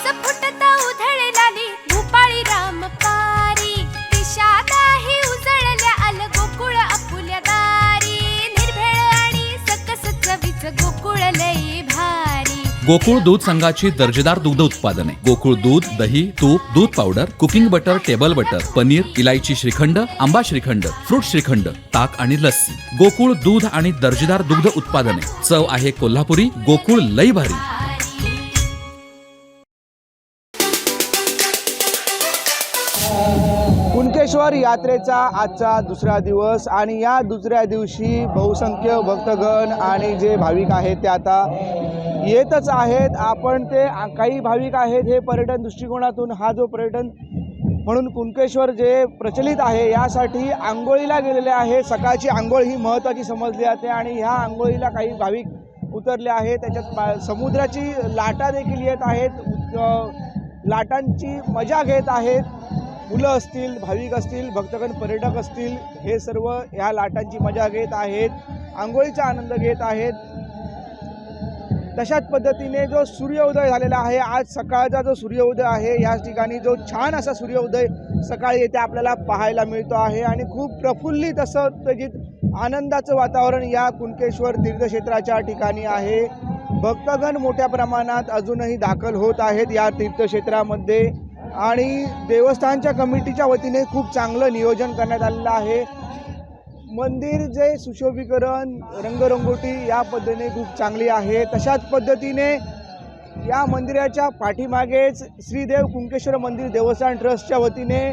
रस फुटता उधळलाली भूपाळी रामपारी दिशादाही उजळल्या आल गोकुळ आपुल्या दारी निर्भेळ आणि सकस चवीच गोकुळ लई भारी। गोकुळ दूध संघाची दर्जेदार दुग्ध उत्पादने गोकुळ दूध, दही, तूप, दूध powder, cooking butter, table butter, paneer, इलायची श्रीखंड, आंबा श्रीखंड, फ्रूट श्रीखंड, ताक आणि लस्सी। गोकुळ दूध आणि दर्जेदार दुग्ध उत्पादने, चव आहे कोल्हापुरी, गोकुळ लई भारी। कुणकेश्वर यात्रेचा आजचा दुसरा दिवस आणि या दुसऱ्या दिवशी बहुसंख्य भक्तगण आणि जे भाविक आहेत ते आता येतच आहेत। आपण ते काही भाविक आहेत हे पर्यटन दृष्टिकोनातून हा जो पर्यटन म्हणून कुणकेश्वर जे प्रचलित आहे यासाठी आंघोळीला गेलेले आहे। सकाळची आंघोळ ही महत्त्वाची समजली जाते आणि ह्या आंघोळीला काही भाविक उतरले आहेत। त्याच्यात समुद्राची लाटा देखील येत आहेत, लाटांची मजा घेत आहेत। मुलं असतील, भाविक असतील, भक्तगण पर्यटक असतील, हे सर्व ह्या लाटांची मजा घेत आहेत, आंघोळीचा आनंद घेत आहेत। तशाच पद्धतीने जो सूर्योदय झालेला आहे, आज सकाळचा जो सूर्योदय आहे याच ठिकाणी जो छान असा सूर्योदय सकाळी येथे आपल्याला पाहायला मिळतो आहे आणि खूप प्रफुल्लित असं उत्तेजित आनंदाचं वातावरण या कुणकेश्वर तीर्थक्षेत्राच्या ठिकाणी आहे। भक्तगण मोठ्या प्रमाणात अजूनही दाखल होत आहेत या तीर्थक्षेत्रामध्ये आणि देवस्थानच्या कमिटीच्या वतीने खूप चांगलं नियोजन करण्यात आलेलं आहे। मंदिर जे सुशोभीकरण, रंगरंगोटी या पद्धतीने खूप चांगली आहे। तशाच पद्धतीने या मंदिराच्या पाठीमागेच श्रीदेव कुणकेश्वर मंदिर देवस्थान ट्रस्टच्या वतीने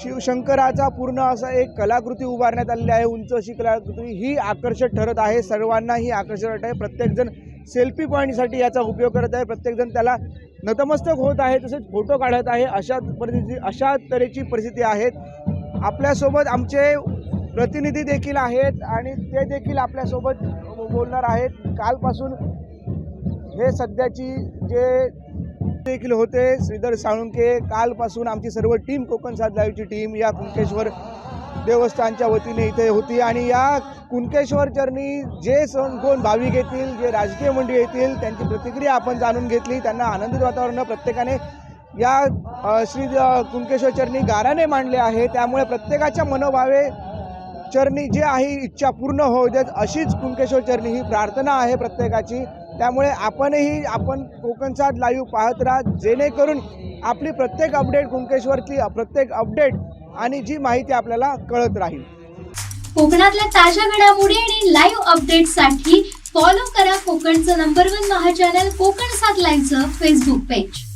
शिवशंकराचा पूर्ण असा एक कलाकृती उभारण्यात आलेली आहे। उंच अशी कलाकृती ही आकर्षक ठरत आहे, सर्वांनाही आकर्षक ठरत आहे। प्रत्येकजण सेल्फी पॉईंटसाठी याचा उपयोग करत आहे, प्रत्येकजण त्याला नतमस्तक होत आहे, तसेच फोटो काढत आहे। अशा तऱ्हेची परिस्थिती आहे। आपल्यासोबत आमचे प्रतिनिधी देखील आहेत आणि ते देखील आपल्यासोबत बोलणार आहेत। कालपासून हे सध्याची जे देखील होते श्रीधर साळुंके, कालपासून आमची सर्व टीम कोकण सात लाईव्हची टीम या कुणकेश्वर देवस्थानच्या वतीने इथे होती आणि या कुणकेश्वर चरणी जे कोण भाविक येतील, जे राजकीय मंडळी येतील, त्यांची प्रतिक्रिया आपण जाणून घेतली। त्यांना आनंदित वातावरण प्रत्येकाने या श्री कुणकेश्वर चरणी गाराने मांडले आहे। त्यामुळे प्रत्येकाच्या मनोभावे चरणी जे आहे इच्छा पूर्ण होऊ देत अशीच कुणकेश्वर चरणी ही प्रार्थना आहे प्रत्येकाची। त्यामुळे आपण कोकण सात लाईव्ह पाहत राहा, जेणेकरून आपली प्रत्येक अपडेट, कुणकेश्वरची प्रत्येक अपडेट आणि जी माहिती आपल्याला कळत राहील। कोकणातल्या ताज्या घडामोडी आणि लाईव्ह अपडेट्ससाठी फॉलो करा कोकणचं नंबर 1 महा चॅनल कोकण सात लाईव्हचं फेसबुक पेज।